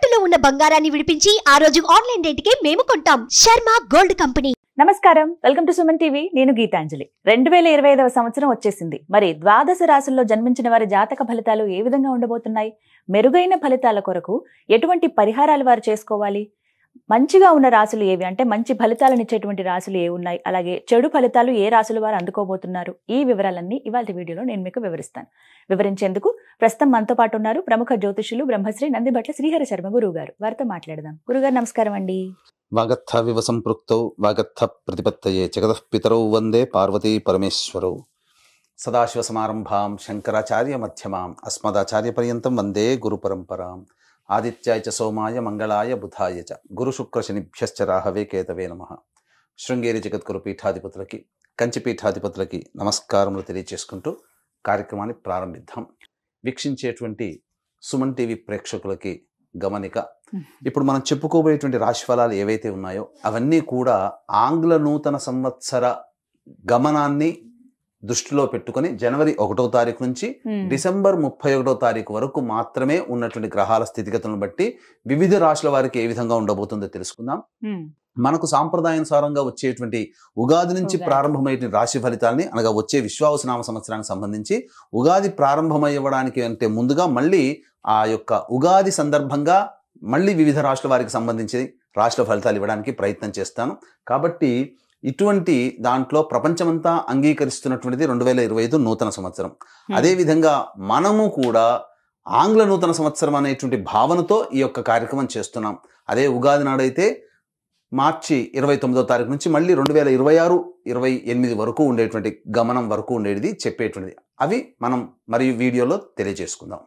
తాకట్టులో ఉన్న బంగారాన్ని విడిపించి ఆ రోజు ఆన్లైన్ రేటుకే మేము కొంటాం. Sharma gold company. నమస్కారం, వెల్కమ్ టు సుమన్ టీవీ. నేను గీతాంజలి. 2025వ సంవత్సరం వచ్చేసింది. మరి ద్వాదశ రాశుల్లో జన్మించిన వారి జాతక ఫలితాలు ఏ విధంగా ఉండబోతున్నాయి? మెరుగైన ఫలితాల కొరకు ఎటువంటి పరిహారాలు వారు చేసుకోవాలి? మంచిగా ఉన్న రాశులు ఏవి, అంటే మంచి ఫలితాలను ఇచ్చేటువంటి రాశులు ఏ ఉన్నాయి, అలాగే చెడు ఫలితాలు ఏ రాశులు వారు అందుకోబోతున్నారు, ఈ వివరాలన్నీ ఇవాళ వీడియోలో నేను మీకు వివరిస్తాను. వివరించేందుకు ప్రస్తుతం మనతో పాటు ఉన్నారు ప్రముఖ జ్యోతిషులు బ్రహ్మశ్రీ నందిబట్ల శ్రీహరి శర్మ గురువు గారు. వారితో మాట్లాడదాం. గురుగారు నమస్కారం అండి. వాగర్థ వివ సంపృక్తౌ వాగర్థ ప్రతిపత్తయే జగతః పితరౌ వందే పార్వతీ పరమేశ్వరౌ. సదాశివ సమారంభాం శంకరాచార్య మధ్యమాం అస్మదాచార్య పర్యంతం వందే గురు పరంపరాం. ఆదిత్యాయ చ సోమాయ మంగళాయ బుధాయ చ గురు శుక్ర శనిభ్యశ్చ రాహవే కేతవే నమః. శృంగేరి జగద్గురు పీఠాధిపతులకి, కంచి పీఠాధిపతులకి నమస్కారములు తెలియజేసుకుంటూ కార్యక్రమాన్ని ప్రారంభిద్దాం. వీక్షించేటువంటి సుమన్ టీవీ ప్రేక్షకులకి గమనిక, ఇప్పుడు మనం చెప్పుకోబోయేటువంటి రాశి ఫలాలు ఏవైతే ఉన్నాయో అవన్నీ కూడా ఆంగ్ల నూతన సంవత్సర గమనాన్ని దృష్టిలో పెట్టుకుని జనవరి 1వ తారీఖు నుంచి డిసెంబర్ 31వ తారీఖు వరకు మాత్రమే ఉన్నటువంటి గ్రహాల స్థితిగతులను బట్టి వివిధ రాశుల వారికి ఏ విధంగా ఉండబోతుందో తెలుసుకుందాం. మనకు సాంప్రదాయానుసారంగా వచ్చేటువంటి ఉగాది నుంచి ప్రారంభమయ్యే రాశి ఫలితాలని, అనగా వచ్చే విశ్వావసునామ సంవత్సరానికి సంబంధించి ఉగాది ప్రారంభమయ్యడానికి అంటే ముందుగా మళ్ళీ ఆ యొక్క ఉగాది సందర్భంగా మళ్ళీ వివిధ రాశుల వారికి సంబంధించి రాశుల ఫలితాలు ఇవ్వడానికి ప్రయత్నం చేస్తాను. కాబట్టి ఇటువంటి దాంట్లో ప్రపంచమంతా అంగీకరిస్తున్నటువంటిది 2025 నూతన సంవత్సరం. అదేవిధంగా మనము కూడా ఆంగ్ల నూతన సంవత్సరం అనేటువంటి భావనతో ఈ యొక్క కార్యక్రమం చేస్తున్నాం. అదే ఉగాది నాడైతే మార్చి 29వ తారీఖు నుంచి మళ్ళీ 2026-28 వరకు ఉండేటువంటి గమనం వరకు ఉండేది చెప్పేటువంటిది. అవి మనం మరియు వీడియోలో తెలియజేసుకుందాం.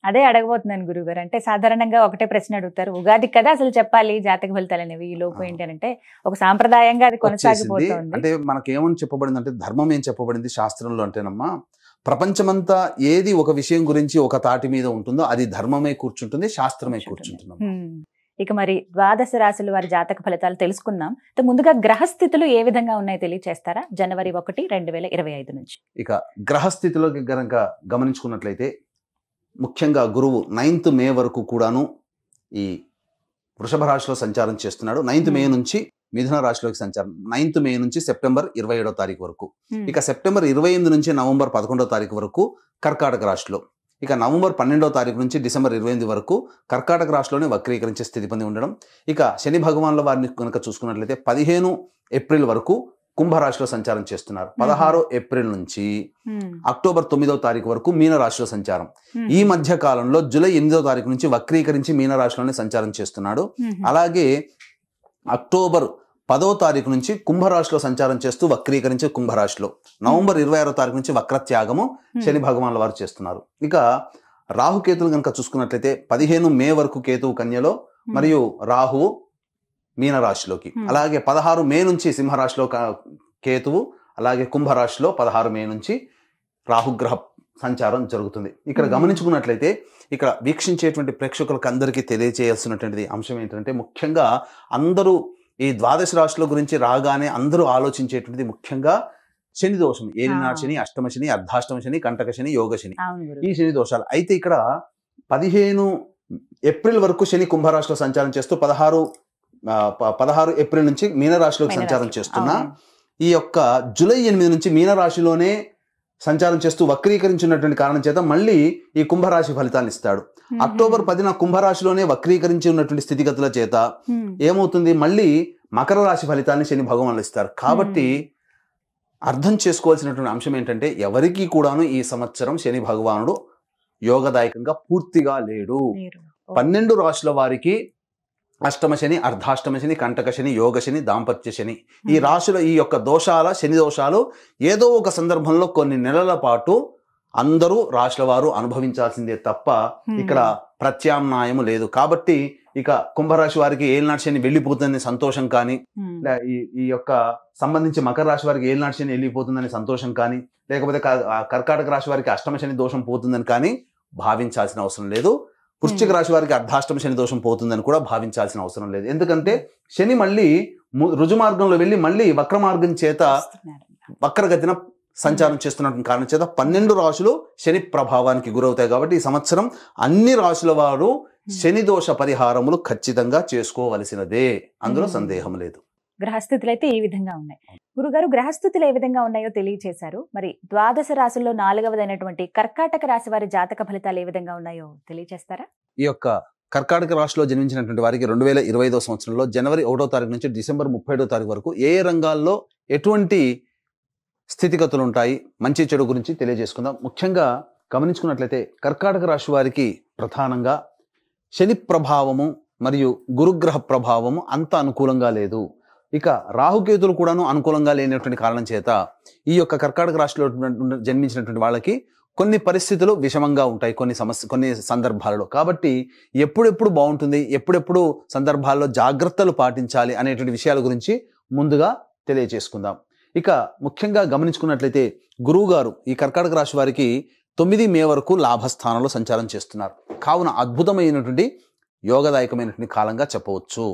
అదే అడగబోతున్నాను గురుగారు. అంటే సాధారణంగా ఒకటే ప్రశ్న అడుగుతారు, ఉగాది కదా అసలు చెప్పాలి జాతక ఫలితాలు అనేవి, ఈ లోపు ఏంటి అంటే ఒక సాంప్రదాయంగా అది కొనసాగిపోతుంది. అంటే మనకి ఏమని చెప్పబడింది అంటే, ధర్మం ఏం చెప్పబడింది శాస్త్రంలో అంటేనమ్మా, ప్రపంచమంతా ఏది ఒక విషయం గురించి ఒక తాటి మీద ఉంటుందో అది ధర్మమే కూర్చుంటుంది, శాస్త్రమే కూర్చుంటుంది. ఇక మరి ద్వాదశ రాశుల వారి జాతక ఫలితాలు తెలుసుకుందాం. ముందుగా గ్రహస్థితులు ఏ విధంగా ఉన్నాయో తెలియచేస్తారా? జనవరి 1, 2025 నుంచి. ఇక గ్రహస్థితిలోకి గనక గమనించుకున్నట్లయితే ముఖ్యంగా గురువు 9th మే వరకు కూడాను ఈ వృషభ రాశిలో సంచారం చేస్తున్నాడు. 9th మే నుంచి మిథున రాశిలోకి సంచారం, 9th మే నుంచి సెప్టెంబర్ 27వ తారీఖు వరకు. ఇక సెప్టెంబర్ 28 నుంచి నవంబర్ 11వ తారీఖు వరకు కర్కాటక రాశిలో. ఇక నవంబర్ 12వ తారీఖు నుంచి డిసెంబర్ 28 వరకు కర్కాటక రాశిలోనే వక్రీకరించే స్థితి పొంది ఉండడం. ఇక శని భగవాన్ల వారిని కనుక చూసుకున్నట్లయితే 15 ఏప్రిల్ వరకు కుంభరాశిలో సంచారం చేస్తున్నారు. 16 ఏప్రిల్ నుంచి అక్టోబర్ 9వ తారీఖు వరకు మీనరాశిలో సంచారం. ఈ మధ్య కాలంలో జూలై 8వ తారీఖు నుంచి వక్రీకరించి మీనరాశిలోనే సంచారం చేస్తున్నాడు. అలాగే అక్టోబర్ 10వ తారీఖు నుంచి కుంభరాశిలో సంచారం చేస్తూ వక్రీకరించి కుంభరాశిలో, నవంబర్ 26వ తారీఖు నుంచి వక్రత్యాగము శని భగవాన్ల వారు చేస్తున్నారు. ఇక రాహుకేతులు కనుక చూసుకున్నట్లయితే 15 మే వరకు కేతువు కన్యలో మరియు రాహువు మీనరాశిలోకి, అలాగే 16 మే నుంచి సింహరాశిలో కేతువు, అలాగే కుంభరాశిలో 16 మే నుంచి రాహుగ్రహ సంచారం జరుగుతుంది. ఇక్కడ గమనించుకున్నట్లయితే ఇక్కడ వీక్షించేటువంటి ప్రేక్షకులకు అందరికీ తెలియజేయాల్సినటువంటిది అంశం ఏంటంటే, ముఖ్యంగా అందరూ ఈ ద్వాదశ రాశుల గురించి రాగానే అందరూ ఆలోచించేటువంటిది ముఖ్యంగా శని దోషం, ఏలినాడు శని, అష్టమ శని, అర్ధాష్టమ శని, కంటక శని, యోగ శని, ఈ శని దోషాలు. అయితే ఇక్కడ 15 ఏప్రిల్ వరకు శని కుంభరాశిలో సంచారం చేస్తూ 16 ఏప్రిల్ నుంచి మీనరాశిలోకి సంచారం చేస్తున్నా, ఈ యొక్క జూలై 8 నుంచి మీనరాశిలోనే సంచారం చేస్తూ వక్రీకరించినటువంటి కారణం చేత మళ్ళీ ఈ కుంభరాశి ఫలితాన్ని ఇస్తాడు. అక్టోబర్ 10న కుంభరాశిలోనే వక్రీకరించి ఉన్నటువంటి స్థితిగతుల చేత ఏమవుతుంది, మళ్ళీ మకర రాశి ఫలితాన్ని శని భగవానులు ఇస్తారు. కాబట్టి అర్థం చేసుకోవాల్సినటువంటి అంశం ఏంటంటే, ఎవరికి కూడాను ఈ సంవత్సరం శని భగవానుడు యోగదాయకంగా పూర్తిగా లేడు. 12 రాశుల వారికి అష్టమ శని, అర్ధాష్టమ శని, కంటక శని, యోగ శని, దాంపత్య శని, ఈ రాశుల ఈ యొక్క దోషాల శని దోషాలు ఏదో ఒక సందర్భంలో కొన్ని నెలల పాటు అందరూ రాశుల వారు అనుభవించాల్సిందే తప్ప ఇక్కడ ప్రత్యామ్నాయము లేదు. కాబట్టి ఇక కుంభరాశి వారికి ఏలినాటి శని వెళ్ళిపోతుందని సంతోషం కానీ, ఈ యొక్క సంబంధించి మకర రాశి వారికి ఏలినాటి శని వెళ్ళిపోతుందని సంతోషం కానీ, లేకపోతే కర్కాటక రాశి వారికి అష్టమ శని దోషం పోతుందని కానీ భావించాల్సిన అవసరం లేదు. వృశ్చిక రాశి వారికి అర్ధాష్టమ శని దోషం పోతుందని కూడా భావించాల్సిన అవసరం లేదు. ఎందుకంటే శని మళ్ళీ రుజు మార్గంలో వెళ్ళి మళ్ళీ వక్ర మార్గం చేత వక్రగతిన సంచారం చేస్తున్నటువంటి కారణం చేత 12 రాశులు శని ప్రభావానికి గురవుతాయి. కాబట్టి ఈ సంవత్సరం అన్ని రాశుల వారు శని దోష పరిహారములు ఖచ్చితంగా చేసుకోవలసినదే, అందులో సందేహం లేదు. గ్రహస్థితులు అయితే ఈ విధంగా ఉన్నాయి. గురుగారు, గ్రహస్థితులు ఏ విధంగా ఉన్నాయో తెలియచేశారు. మరి ద్వాదశ రాశుల్లో 4వదైనటువంటి కర్కాటక రాశి వారి జాతక ఫలితాలు ఏ విధంగా ఉన్నాయో తెలియచేస్తారా? ఈ యొక్క కర్కాటక రాశిలో జన్మించినటువంటి వారికి 2025వ సంవత్సరంలో జనవరి 1వ తారీఖు నుంచి డిసెంబర్ 31వ తారీఖు వరకు ఏ రంగాల్లో ఎటువంటి స్థితిగతులు ఉంటాయి, మంచి చెడు గురించి తెలియజేసుకుందాం. ముఖ్యంగా గమనించుకున్నట్లయితే కర్కాటక రాశి వారికి ప్రధానంగా శని ప్రభావము మరియు గురుగ్రహ ప్రభావము అంత అనుకూలంగా లేదు. ఇక రాహుకేతులు కూడాను అనుకూలంగా లేనటువంటి కారణం చేత ఈ యొక్క కర్కాటక రాశిలో జన్మించినటువంటి వాళ్ళకి కొన్ని పరిస్థితులు విషమంగా ఉంటాయి కొన్ని సందర్భాలలో. కాబట్టి ఎప్పుడెప్పుడు బాగుంటుంది, ఎప్పుడెప్పుడు సందర్భాల్లో జాగ్రత్తలు పాటించాలి అనేటువంటి విషయాల గురించి ముందుగా తెలియజేసుకుందాం. ఇక ముఖ్యంగా గమనించుకున్నట్లయితే గురువు గారు ఈ కర్కాటక రాశి వారికి 9 మే వరకు లాభస్థానంలో సంచారం చేస్తున్నారు. కావున అద్భుతమైనటువంటి యోగదాయకమైనటువంటి కాలంగా చెప్పవచ్చు.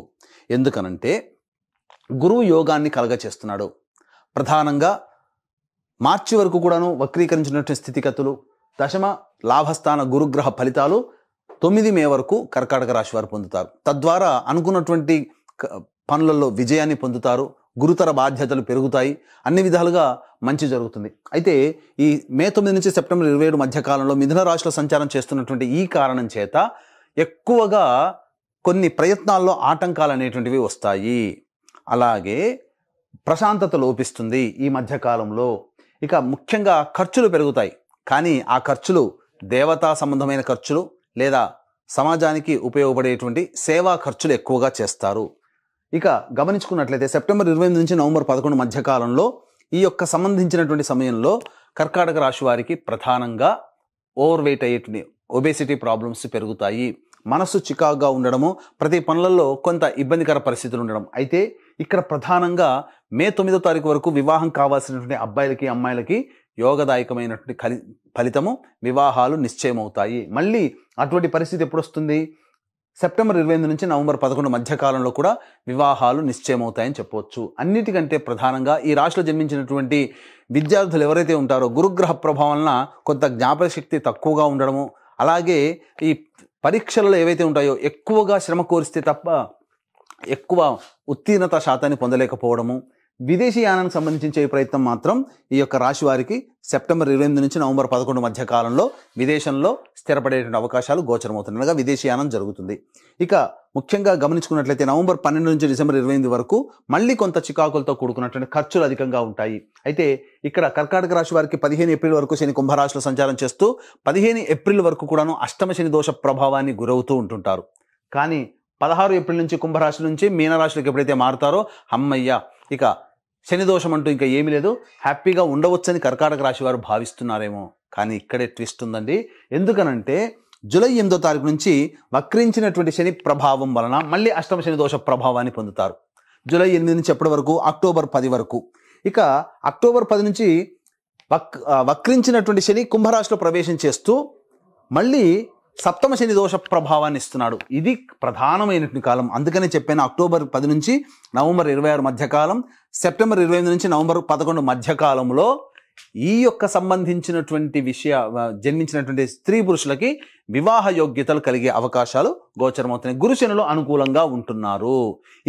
ఎందుకనంటే గురువు యోగాన్ని కలగచేస్తున్నాడు. ప్రధానంగా మార్చి వరకు కూడాను వక్రీకరించినటువంటి స్థితిగతులు, దశమ లాభస్థాన గురుగ్రహ ఫలితాలు 9 మే వరకు కర్కాటక రాశి వారు పొందుతారు. తద్వారా అనుకున్నటువంటి పనులలో విజయాన్ని పొందుతారు, గురుతర బాధ్యతలు పెరుగుతాయి, అన్ని విధాలుగా మంచి జరుగుతుంది. అయితే ఈ మే 9 నుంచి సెప్టెంబర్ 27 మధ్య కాలంలో మిథున రాశిలో సంచారం చేస్తున్నటువంటి ఈ కారణం చేత ఎక్కువగా కొన్ని ప్రయత్నాల్లో ఆటంకాలు అనేటువంటివి వస్తాయి. అలాగే ప్రశాంతత లోపిస్తుంది ఈ మధ్యకాలంలో. ఇక ముఖ్యంగా ఖర్చులు పెరుగుతాయి. కానీ ఆ ఖర్చులు దేవతా సంబంధమైన ఖర్చులు లేదా సమాజానికి ఉపయోగపడేటువంటి సేవా ఖర్చులు ఎక్కువగా చేస్తారు. ఇక గమనించుకున్నట్లయితే సెప్టెంబర్ 28 నుంచి నవంబర్ 11 మధ్యకాలంలో ఈ యొక్క సంబంధించినటువంటి సమయంలో కర్కాటక రాశి వారికి ప్రధానంగా ఓవర్ వెయిట్ అయ్యేటువంటి ఒబేసిటీ ప్రాబ్లమ్స్ పెరుగుతాయి. మనసు చికాకుగా ఉండడము, ప్రతి పనులలో కొంత ఇబ్బందికర పరిస్థితులు ఉండడం. అయితే ఇక్కడ ప్రధానంగా మే 9వ తారీఖు వరకు వివాహం కావాల్సినటువంటి అబ్బాయిలకి అమ్మాయిలకి యోగదాయకమైనటువంటి ఫలితము, వివాహాలు నిశ్చయమవుతాయి. మళ్ళీ అటువంటి పరిస్థితి ఎప్పుడు వస్తుంది? సెప్టెంబర్ 28 నుంచి నవంబర్ 11 మధ్యకాలంలో కూడా వివాహాలు నిశ్చయమవుతాయని చెప్పవచ్చు. అన్నిటికంటే ప్రధానంగా ఈ రాశిలో జన్మించినటువంటి విద్యార్థులు ఎవరైతే ఉంటారో గురుగ్రహ ప్రభావం వలన కొంత జ్ఞాపక శక్తి తక్కువగా ఉండడము, అలాగే ఈ పరీక్షలలో ఏవైతే ఉంటాయో ఎక్కువగా శ్రమ కోరిస్తే తప్ప ఎక్కువ ఉత్తీర్ణత శాతాన్ని పొందలేకపోవడము, విదేశీయానానికి సంబంధించే ప్రయత్నం మాత్రం ఈ యొక్క రాశి వారికి సెప్టెంబర్ 28 నుంచి నవంబర్ 11 మధ్య కాలంలో విదేశంలో స్థిరపడేటువంటి అవకాశాలు గోచరమవుతుంది, అనగా విదేశీయానం జరుగుతుంది. ఇక ముఖ్యంగా గమనించుకున్నట్లయితే నవంబర్ 12 నుంచి డిసెంబర్ 28 వరకు మళ్ళీ కొంత చికాకులతో కూడుకున్నటువంటి ఖర్చులు అధికంగా ఉంటాయి. అయితే ఇక్కడ కర్కాటక రాశి వారికి 15 ఏప్రిల్ వరకు శని కుంభరాశిలో సంచారం చేస్తూ 15 ఏప్రిల్ వరకు కూడాను అష్టమ శని దోష ప్రభావాన్ని గురవుతూ ఉంటుంటారు. కానీ 16 ఏప్రిల్ నుంచి కుంభరాశి నుంచి మీనరాశిలోకి ఎప్పుడైతే మారుతారో అమ్మయ్య ఇక శని దోషం అంటూ ఇంకా ఏమీ లేదు, హ్యాపీగా ఉండవచ్చని కర్కాటక రాశి వారు భావిస్తున్నారేమో. కానీ ఇక్కడే ట్విస్ట్ ఉందండి. ఎందుకనంటే జూలై 8వ తారీఖు నుంచి వక్రించినటువంటి శని ప్రభావం వలన మళ్ళీ అష్టమ శని దోష ప్రభావాన్ని పొందుతారు. జూలై 8 నుంచి ఎప్పటి వరకు? అక్టోబర్ 10 వరకు. ఇక అక్టోబర్ 10 నుంచి వక్రించినటువంటి శని కుంభరాశిలో ప్రవేశం చేస్తూ మళ్ళీ సప్తమ శని దోష ప్రభావాన్ని ఇస్తున్నాడు. ఇది ప్రధానమైనటువంటి కాలం. అందుకనే చెప్పాను అక్టోబర్ 10 నుంచి నవంబర్ 26 మధ్యకాలం, సెప్టెంబర్ 28 నుంచి నవంబర్ 11 మధ్యకాలంలో ఈ యొక్క సంబంధించినటువంటి జన్మించినటువంటి స్త్రీ పురుషులకి వివాహ యోగ్యతలు కలిగే అవకాశాలు గోచరమవుతున్నాయి. గురుశనులు అనుకూలంగా ఉంటున్నారు.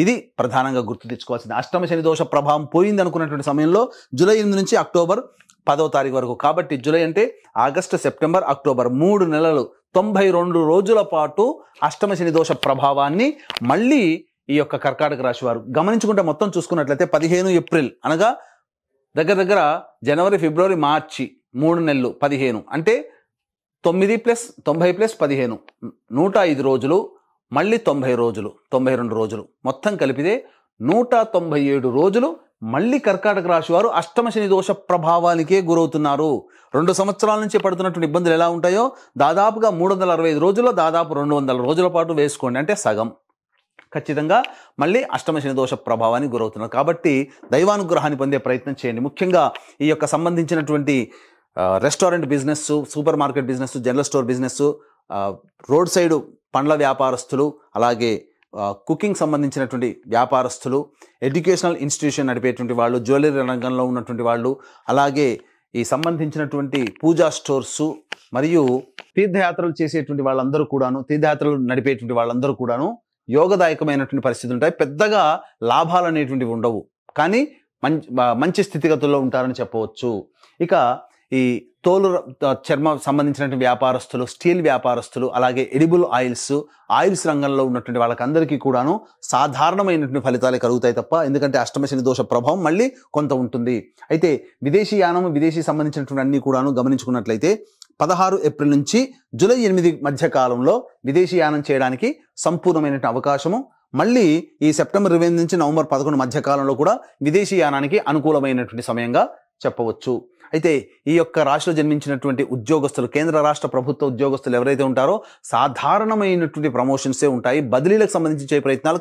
ఇది ప్రధానంగా గుర్తు తెచ్చుకోవాల్సింది. అష్టమ శని దోష ప్రభావం పోయింది అనుకున్నటువంటి సమయంలో జూలై 8 నుంచి అక్టోబర్ 10వ తారీఖు వరకు. కాబట్టి జూలై అంటే ఆగస్టు, సెప్టెంబర్, అక్టోబర్ 3 నెలలు 92 రోజుల పాటు అష్టమ శని దోష ప్రభావాన్ని మళ్ళీ ఈ యొక్క కర్కాటక రాశి వారు గమనించుకుంటే మొత్తం చూసుకున్నట్లయితే 15 ఏప్రిల్ అనగా దగ్గర జనవరి, ఫిబ్రవరి, మార్చి 3 నెలలు 15 అంటే 9 + 90 + 15 105 రోజులు, మళ్ళీ 90 రోజులు 92 రోజులు మొత్తం కలిపితే 197 రోజులు మళ్ళీ కర్కాటక రాశి వారు అష్టమ శని దోష ప్రభావానికే గురవుతున్నారు. 2 సంవత్సరాల నుంచి పడుతున్నటువంటి ఇబ్బందులు ఎలా ఉంటాయో దాదాపుగా 365 రోజుల్లో దాదాపు 200 రోజుల పాటు వేసుకోండి, అంటే సగం ఖచ్చితంగా మళ్ళీ అష్టమ శని దోష ప్రభావానికి గురవుతున్నారు. కాబట్టి దైవానుగ్రహాన్ని పొందే ప్రయత్నం చేయండి. ముఖ్యంగా ఈ యొక్క సంబంధించినటువంటి restaurant business, super market business, general store business, road side పండ్ల వ్యాపారస్తులు, అలాగే కుకింగ్ సంబంధించినటువంటి వ్యాపారస్తులు, ఎడ్యుకేషనల్ ఇన్స్టిట్యూషన్ నడిపేటువంటి వాళ్ళు, జ్యువెలరీ రంగంలో ఉన్నటువంటి వాళ్ళు, అలాగే ఈ సంబంధించినటువంటి పూజా స్టోర్సు మరియు తీర్థయాత్రలు చేసేటువంటి వాళ్ళందరూ కూడాను, తీర్థయాత్రలు నడిపేటువంటి వాళ్ళందరూ కూడాను యోగదాయకమైనటువంటి పరిస్థితులు ఉంటాయి. పెద్దగా లాభాలు అనేటువంటివి ఉండవు, కానీ మంచి స్థితిగతుల్లో ఉంటారని చెప్పవచ్చు. ఇక ఈ తోలు చర్మ సంబంధించినటువంటి వ్యాపారస్తులు, స్టీల్ వ్యాపారస్తులు, అలాగే ఎడిబుల్ ఆయిల్స్ రంగంలో ఉన్నటువంటి వాళ్ళకందరికీ కూడాను సాధారణమైనటువంటి ఫలితాలే కలుగుతాయి తప్ప, ఎందుకంటే అష్టమ శని దోష ప్రభావం మళ్ళీ కొంత ఉంటుంది. అయితే విదేశీ యానం, విదేశీ సంబంధించినటువంటి అన్ని కూడాను గమనించుకున్నట్లయితే 16 ఏప్రిల్ నుంచి జూలై 8 మధ్య కాలంలో విదేశీ యానం చేయడానికి సంపూర్ణమైనటువంటి అవకాశము, మళ్ళీ ఈ సెప్టెంబర్ 20 నుంచి నవంబర్ 11 మధ్య కాలంలో కూడా విదేశీ యానానికి అనుకూలమైనటువంటి సమయంగా చెప్పవచ్చు. అయితే ఈ యొక్క రాశిలో జన్మించినటువంటి ఉద్యోగస్తులు, కేంద్ర రాష్ట్ర ప్రభుత్వ ఉద్యోగస్తులు ఎవరైతే ఉంటారో సాధారణమైనటువంటి ప్రమోషన్సే ఉంటాయి. బదిలీలకు సంబంధించి చేసే ప్రయత్నాలు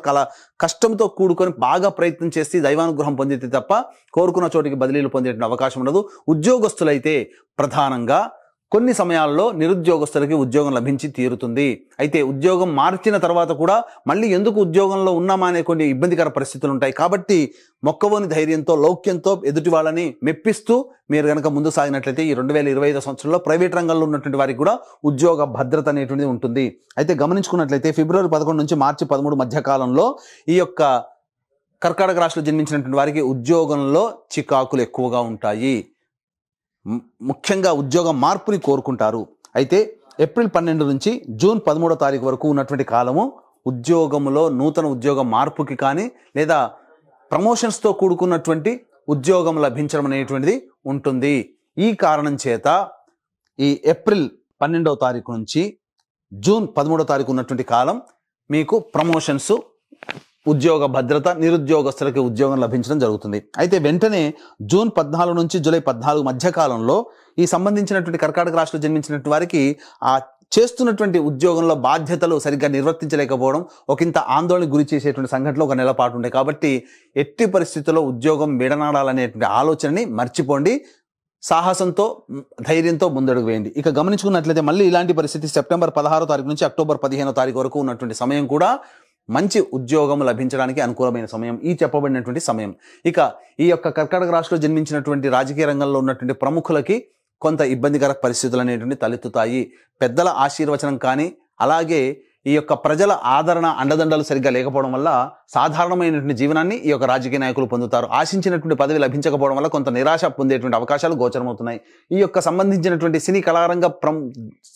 కష్టంతో కూడుకొని బాగా ప్రయత్నం చేసి దైవానుగ్రహం పొందితే తప్ప కోరుకున్న చోటికి బదిలీలు పొందే అవకాశం ఉండదు. ఉద్యోగస్తులైతే ప్రధానంగా కొన్ని సమయాల్లో నిరుద్యోగస్తులకి ఉద్యోగం లభించి తీరుతుంది. అయితే ఉద్యోగం మార్చిన తర్వాత కూడా మళ్ళీ ఎందుకు ఉద్యోగంలో ఉన్నామా అనే కొన్ని ఇబ్బందికర పరిస్థితులు ఉంటాయి. కాబట్టి మొక్కవోని ధైర్యంతో, లౌక్యంతో ఎదుటి వాళ్ళని మెప్పిస్తూ మీరు కనుక ముందు సాగినట్లయితే ఈ 2025 సంవత్సరంలో ప్రైవేట్ రంగంలో ఉన్నటువంటి వారికి కూడా ఉద్యోగ భద్రత అనేటువంటిది ఉంటుంది. అయితే గమనించుకున్నట్లయితే ఫిబ్రవరి 11 నుంచి మార్చి 13 మధ్య కాలంలో ఈ యొక్క కర్కాటక రాశిలో జన్మించినటువంటి వారికి ఉద్యోగంలో చికాకులు ఎక్కువగా ఉంటాయి. ముఖ్యంగా ఉద్యోగ మార్పుని కోరుకుంటారు. అయితే ఏప్రిల్ 12 నుంచి జూన్ 13వ తారీఖు వరకు ఉన్నటువంటి కాలము ఉద్యోగంలో నూతన ఉద్యోగ మార్పుకి కానీ లేదా ప్రమోషన్స్తో కూడుకున్నటువంటి ఉద్యోగం లభించడం అనేటువంటిది ఉంటుంది. ఈ కారణం చేత ఈ ఏప్రిల్ 12వ తారీఖు నుంచి జూన్ 13వ తారీఖు ఉన్నటువంటి కాలం మీకు ప్రమోషన్స్, ఉద్యోగ భద్రత, నిరుద్యోగస్తులకి ఉద్యోగం లభించడం జరుగుతుంది. అయితే వెంటనే జూన్ 14 నుంచి జూలై 14 మధ్య కాలంలో ఈ సంబంధించినటువంటి కర్కాటక రాశిలో జన్మించినటువంటి వారికి ఆ చేస్తున్నటువంటి ఉద్యోగంలో బాధ్యతలు సరిగ్గా నిర్వర్తించలేకపోవడం ఒకంత ఆందోళన గురి చేసేటువంటి సంఘటనలు ఒక నెల పాటు ఉంటాయి. కాబట్టి ఎట్టి పరిస్థితుల్లో ఉద్యోగం విడనాడాలనేటువంటి ఆలోచనని మర్చిపోండి. సాహసంతో, ధైర్యంతో ముందడుగు వేయండి. ఇక గమనించుకున్నట్లయితే మళ్ళీ ఇలాంటి పరిస్థితి సెప్టెంబర్ 16వ తారీఖు నుంచి అక్టోబర్ 15వ తారీఖు వరకు ఉన్నటువంటి సమయం కూడా మంచి ఉద్యోగం లభించడానికి అనుకూలమైన సమయం, ఈ చెప్పబడినటువంటి సమయం. ఇక ఈ యొక్క కర్కాటక రాశిలో జన్మించినటువంటి రాజకీయ రంగంలో ఉన్నటువంటి ప్రముఖులకి కొంత ఇబ్బందికర పరిస్థితులు అనేటువంటి తలెత్తుతాయి. పెద్దల ఆశీర్వచనం కానీ, అలాగే ఈ యొక్క ప్రజల ఆదరణ, అండదండలు సరిగ్గా లేకపోవడం వల్ల సాధారణమైనటువంటి జీవనాన్ని ఈ యొక్క రాజకీయ నాయకులు పొందుతారు. ఆశించినటువంటి పదవి లభించకపోవడం వల్ల కొంత నిరాశ పొందేటువంటి అవకాశాలు గోచరమవుతున్నాయి. ఈ యొక్క సంబంధించినటువంటి సినీ కళారంగ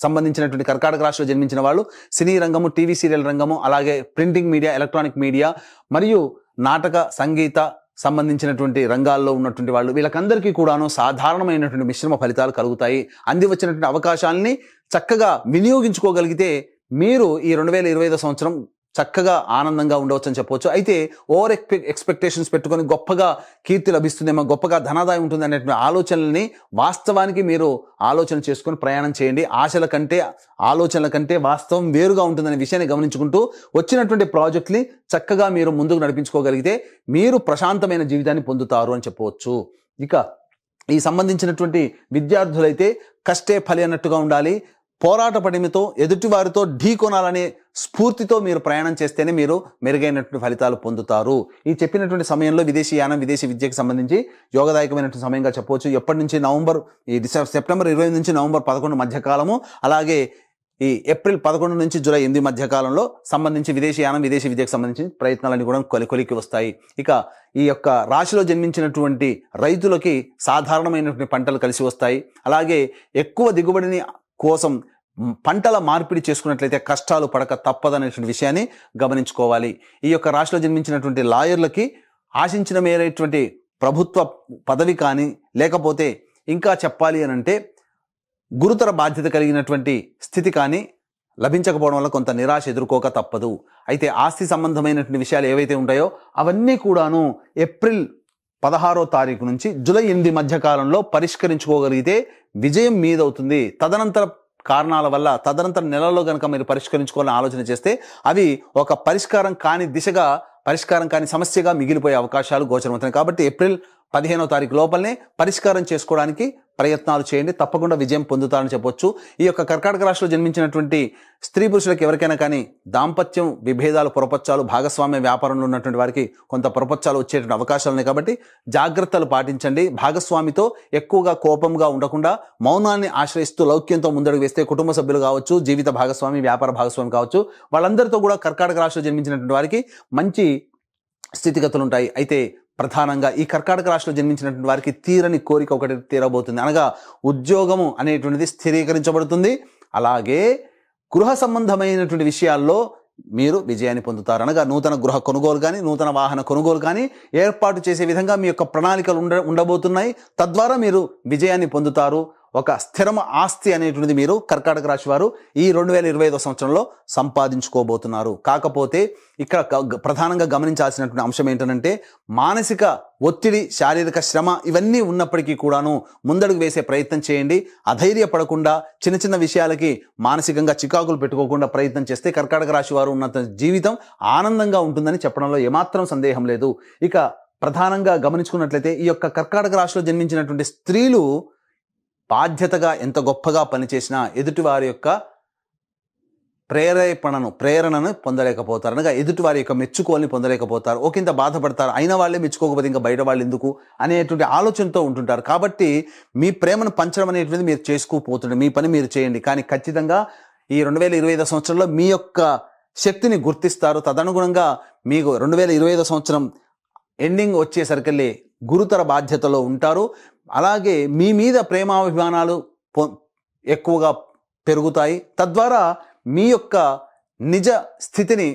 సంబంధించినటువంటి కర్కాటక రాశిలో జన్మించిన వాళ్ళు సినీ రంగము, టీవీ సీరియల్ రంగము, అలాగే ప్రింటింగ్ మీడియా, ఎలక్ట్రానిక్ మీడియా మరియు నాటక, సంగీత సంబంధించినటువంటి రంగాల్లో ఉన్నటువంటి వాళ్ళు, వీళ్ళకందరికీ కూడాను సాధారణమైనటువంటి మిశ్రమ ఫలితాలు కలుగుతాయి. అంది వచ్చినటువంటి అవకాశాలని చక్కగా వినియోగించుకోగలిగితే మీరు ఈ 2025 సంవత్సరం చక్కగా ఆనందంగా ఉండవచ్చు అని చెప్పవచ్చు. అయితే ఓవర్ ఎక్స్పెక్టేషన్స్ పెట్టుకొని గొప్పగా కీర్తి లభిస్తుందేమో, గొప్పగా ధనాదాయం ఉంటుంది అనేటువంటి ఆలోచనల్ని వాస్తవానికి మీరు ఆలోచన చేసుకొని ప్రయాణం చేయండి. ఆశల కంటే, ఆలోచనల కంటే వాస్తవం వేరుగా ఉంటుందనే విషయాన్ని గమనించుకుంటూ వచ్చినటువంటి ప్రాజెక్ట్ని చక్కగా మీరు ముందుకు నడిపించుకోగలిగితే మీరు ప్రశాంతమైన జీవితాన్ని పొందుతారు అని చెప్పవచ్చు. ఇక ఈ సంబంధించినటువంటి విద్యార్థులైతే కష్టే ఫలి అన్నట్టుగా ఉండాలి. పోరాట పటిమతో ఎదుటివారితో ఢీకొనాలనే స్ఫూర్తితో మీరు ప్రయాణం చేస్తేనే మీరు మెరుగైనటువంటి ఫలితాలు పొందుతారు. ఈ చెప్పినటువంటి సమయంలో విదేశీ యానం, విదేశీ విద్యకు సంబంధించి యోగదాయకమైనటువంటి సమయంగా చెప్పవచ్చు. ఎప్పటి నుంచి సెప్టెంబర్ 20 నుంచి నవంబర్ 11 మధ్య కాలము, అలాగే ఈ ఏప్రిల్ 11 నుంచి జూలై 8 మధ్య కాలంలో సంబంధించి విదేశీ యానం, విదేశీ విద్యకు సంబంధించి ప్రయత్నాలన్నీ కూడా కొలికి వస్తాయి. ఇక ఈ యొక్క రాశిలో జన్మించినటువంటి రైతులకి సాధారణమైనటువంటి పంటలు కలిసి వస్తాయి. అలాగే ఎక్కువ దిగుబడిని కోసం పంటల మార్పిడి చేసుకున్నట్లయితే కష్టాలు పడక తప్పదనేటువంటి విషయాన్ని గమనించుకోవాలి. ఈ యొక్క రాశిలో జన్మించినటువంటి లాయర్లకి ఆశించిన మేరైనటువంటి ప్రభుత్వ పదవి కానీ, లేకపోతే ఇంకా చెప్పాలి అని అంటే గురుతర బాధ్యత కలిగినటువంటి స్థితి కానీ లభించకపోవడం వల్ల కొంత నిరాశ ఎదుర్కోక తప్పదు. అయితే ఆస్తి సంబంధమైనటువంటి విషయాలు ఏవైతే ఉంటాయో అవన్నీ కూడాను ఏప్రిల్ 16వ తారీఖు నుంచి జూలై 8 మధ్య కాలంలో పరిష్కరించుకోగలిగితే విజయం మీదవుతుంది. తదనంతర కారణాల వల్ల తదనంతర నెలలో కనుక మీరు పరిష్కరించుకోవాలని ఆలోచన చేస్తే అవి ఒక పరిష్కారం కాని సమస్యగా మిగిలిపోయే అవకాశాలు గోచరమవుతాయి. కాబట్టి ఏప్రిల్ 15వ తారీఖు లోపలనే పరిష్కారం చేసుకోవడానికి ప్రయత్నాలు చేయండి. తప్పకుండా విజయం పొందుతారని చెప్పొచ్చు. ఈ యొక్క కర్కాటక రాశిలో జన్మించినటువంటి స్త్రీ పురుషులకు ఎవరికైనా కానీ దాంపత్యం విభేదాలు, పొరపచ్చాలు, భాగస్వామ్య వ్యాపారంలో ఉన్నటువంటి వారికి కొంత పొరపచ్చాలు వచ్చేటువంటి అవకాశాలు ఉన్నాయి. కాబట్టి జాగ్రత్తలు పాటించండి. భాగస్వామితో ఎక్కువగా కోపంగా ఉండకుండా మౌనాన్ని ఆశ్రయిస్తూ లౌక్యంతో ముందడుగు వేస్తే కుటుంబ సభ్యులు కావచ్చు, జీవిత భాగస్వామి, వ్యాపార భాగస్వామి కావచ్చు, వాళ్ళందరితో కూడా కర్కాటక రాశిలో జన్మించినటువంటి వారికి మంచి స్థితిగతులు ఉంటాయి. అయితే ప్రధానంగా ఈ కర్కాటక రాశిలో జన్మించినటువంటి వారికి తీరని కోరిక ఒకటి తీరబోతుంది. అనగా ఉద్యోగము అనేటువంటిది స్థిరీకరించబడుతుంది. అలాగే గృహ సంబంధమైనటువంటి విషయాల్లో మీరు విజయాన్ని పొందుతారు. అనగా నూతన గృహ కొనుగోలు కానీ, నూతన వాహన కొనుగోలు కానీ ఏర్పాటు చేసే విధంగా మీ యొక్క ప్రణాళికలు ఉండబోతున్నాయి. తద్వారా మీరు విజయాన్ని పొందుతారు. ఒక స్థిరమ ఆస్తి అనేటువంటిది మీరు కర్కాటక రాశి వారు ఈ 2025 సంవత్సరంలో సంపాదించుకోబోతున్నారు. కాకపోతే ఇక్కడ ప్రధానంగా గమనించాల్సినటువంటి అంశం ఏంటంటే మానసిక ఒత్తిడి, శారీరక శ్రమ ఇవన్నీ ఉన్నప్పటికీ కూడాను ముందడుగు వేసే ప్రయత్నం చేయండి. అధైర్యపడకుండా చిన్న చిన్న విషయాలకి మానసికంగా చికాకులు పెట్టుకోకుండా ప్రయత్నం చేస్తే కర్కాటక రాశి వారు ఉన్నత జీవితం ఆనందంగా ఉంటుందని చెప్పడంలో ఏమాత్రం సందేహం లేదు. ఇక ప్రధానంగా గమనించుకున్నట్లయితే ఈ యొక్క కర్కాటక రాశిలో జన్మించినటువంటి స్త్రీలు బాధ్యతగా ఎంత గొప్పగా పనిచేసినా ఎదుటి వారి యొక్క ప్రేరణను పొందలేకపోతారు. అనగా ఎదుటి వారి యొక్క మెచ్చుకోల్ని పొందలేకపోతారు. ఒకంత బాధపడతారు. అయిన వాళ్ళే మెచ్చుకోకపోతే ఇంకా బయట వాళ్ళు ఎందుకు అనేటువంటి ఆలోచనతో ఉంటుంటారు. కాబట్టి మీ ప్రేమను పంచడం అనేటువంటిది మీరు చేసుకోపోతుంది. మీ పని మీరు చేయండి. కానీ ఖచ్చితంగా ఈ 2025 సంవత్సరంలో మీ యొక్క శక్తిని గుర్తిస్తారు. తదనుగుణంగా మీకు 2025 సంవత్సరం ఎండింగ్ వచ్చేసరికెళ్ళి గురుతర బాధ్యతలో ఉంటారు. అలాగే మీ మీద ప్రేమాభిమానాలు ఎక్కువగా పెరుగుతాయి. తద్వారా మీ యొక్క నిజ స్థితిని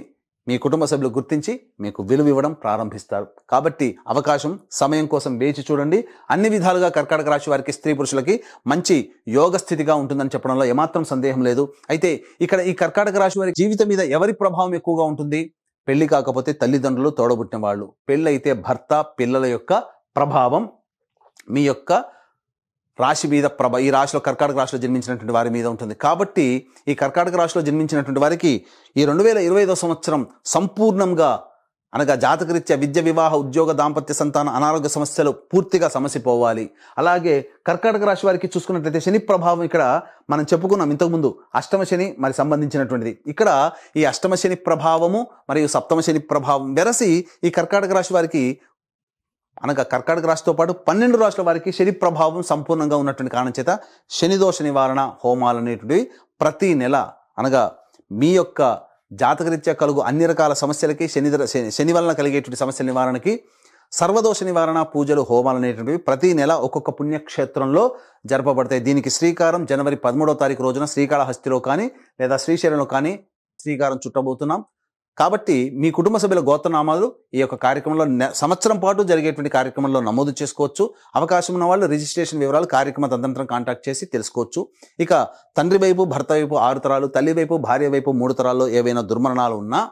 మీ కుటుంబ సభ్యులు గుర్తించి మీకు విలువ ఇవ్వడం ప్రారంభిస్తారు. కాబట్టి అవకాశం, సమయం కోసం వేచి చూడండి. అన్ని విధాలుగా కర్కాటక రాశి వారికి, స్త్రీ పురుషులకి మంచి యోగ స్థితిగా ఉంటుందని చెప్పడంలో ఏమాత్రం సందేహం లేదు. అయితే ఇక్కడ ఈ కర్కాటక రాశి వారి జీవితం మీద ఎవరి ప్రభావం ఎక్కువగా ఉంటుంది? పెళ్లి కాకపోతే తల్లిదండ్రులు, తోడబుట్టిన వాళ్ళు. పెళ్ళి అయితే భర్త, పిల్లల యొక్క ప్రభావం మీ యొక్క రాశి మీద ఈ రాశిలో కర్కాటక రాశిలో జన్మించినటువంటి వారి మీద ఉంటుంది. కాబట్టి ఈ కర్కాటక రాశిలో జన్మించినటువంటి వారికి ఈ 2025 సంవత్సరం సంపూర్ణంగా అనగా జాతకరీత్యా విద్య, వివాహ, ఉద్యోగ, దాంపత్య, సంతాన, అనారోగ్య సమస్యలు పూర్తిగా సమసిపోవాలి. అలాగే కర్కాటక రాశి వారికి చూసుకున్నట్లయితే శని ప్రభావం ఇక్కడ మనం చెప్పుకున్నాం ఇంతకుముందు, అష్టమ శని మరి సంబంధించినటువంటిది. ఇక్కడ ఈ అష్టమ శని ప్రభావము మరియు సప్తమ శని ప్రభావం వెరసి ఈ కర్కాటక రాశి వారికి అనగా కర్కాటక రాశితో పాటు 12 రాశుల వారికి శని ప్రభావం సంపూర్ణంగా ఉన్నటువంటి కారణం చేత శని దోష నివారణ హోమాలు అనేటువంటివి ప్రతి నెల అనగా మీ యొక్క జాతకరీత్యా కలుగు అన్ని రకాల సమస్యలకి శని వలన కలిగేటువంటి సమస్యల నివారణకి సర్వదోష నివారణ పూజలు, హోమాలు అనేటువంటివి ప్రతి నెల ఒక్కొక్క పుణ్యక్షేత్రంలో జరపబడతాయి. దీనికి శ్రీకారం జనవరి 13వ తారీఖు రోజున శ్రీకాళహస్తిలో కానీ లేదా శ్రీశైలంలో కానీ శ్రీకారం చుట్టబోతున్నాం. కాబట్టి మీ కుటుంబ సభ్యుల గోత్రనామాలు ఈ యొక్క కార్యక్రమంలో సంవత్సరం పాటు జరిగేటువంటి కార్యక్రమంలో నమోదు చేసుకోవచ్చు. అవకాశం ఉన్న వాళ్ళు రిజిస్ట్రేషన్ వివరాలు కార్యక్రమ తదనంతరం కాంటాక్ట్ చేసి తెలుసుకోవచ్చు. ఇక తండ్రి వైపు, భర్త వైపు 6 తరాలు, తల్లి వైపు, భార్య వైపు 3 తరాల్లో ఏవైనా దుర్మరణాలు ఉన్నా,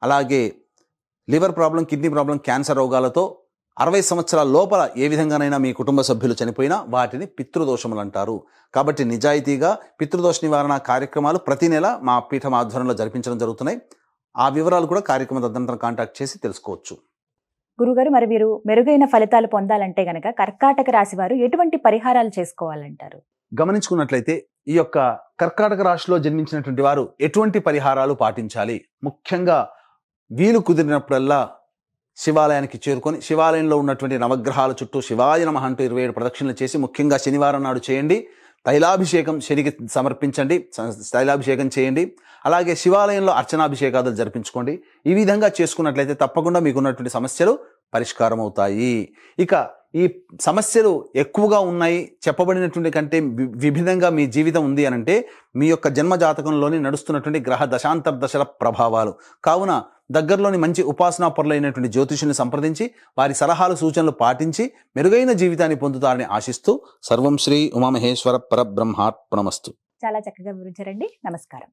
అలాగే liver problem, kidney problem, cancer రోగాలతో 60 సంవత్సరాల లోపల ఏ విధంగానైనా మీ కుటుంబ సభ్యులు చనిపోయినా వాటిని పితృదోషములు అంటారు. కాబట్టి నిజాయితీగా పితృదోష నివారణ కార్యక్రమాలు ప్రతి నెల మా పీఠం ఆధ్వర్యంలో జరిపించడం జరుగుతున్నాయి. ఆ వివరాలు కూడా కార్యక్రమ తదనంతరం కాంటాక్ట్ చేసి తెలుసుకోవచ్చు. గురుగారు, మరి వీరు మెరుగైన ఫలితాలు పొందాలంటే గనక కర్కాటక రాశి వారు ఎటువంటి పరిహారాలు చేసుకోవాలంటారు? గమనించుకున్నట్లయితే ఈ యొక్క కర్కాటక రాశిలో జన్మించినటువంటి వారు ఎటువంటి పరిహారాలు పాటించాలి? ముఖ్యంగా వీలు కుదిరినప్పుడల్లా శివాలయానికి చేరుకొని శివాలయంలో ఉన్నటువంటి నవగ్రహాల చుట్టూ శివాయ నమః అంటూ 27 ప్రదక్షిణలు చేసి, ముఖ్యంగా శనివారం నాడు చేయండి. తైలాభిషేకం శనికి సమర్పించండి, తైలాభిషేకం చేయండి. అలాగే శివాలయంలో అర్చనాభిషేకాదులు జరిపించుకోండి. ఈ విధంగా చేసుకున్నట్లయితే తప్పకుండా మీకున్నటువంటి సమస్యలు పరిష్కారం అవుతాయి. ఇక ఈ సమస్యలు ఎక్కువగా ఉన్నాయి, చెప్పబడినటువంటి కంటే విభిన్నంగా మీ జీవితం ఉంది అనంటే మీ యొక్క జన్మ జాతకంలోని నడుస్తున్నటువంటి గ్రహ దశాంతర్దశల ప్రభావాలు. కావున దగ్గరలోని మంచి ఉపాసనా పరులైనటువంటి జ్యోతిషుల్ని సంప్రదించి వారి సలహాలు, సూచనలు పాటించి మెరుగైన జీవితాన్ని పొందుతారని ఆశిస్తూ సర్వం శ్రీ ఉమామహేశ్వర పరబ్రహ్మార్పణమస్తు. చాలా చక్కగా వివరించారండి. నమస్కారం.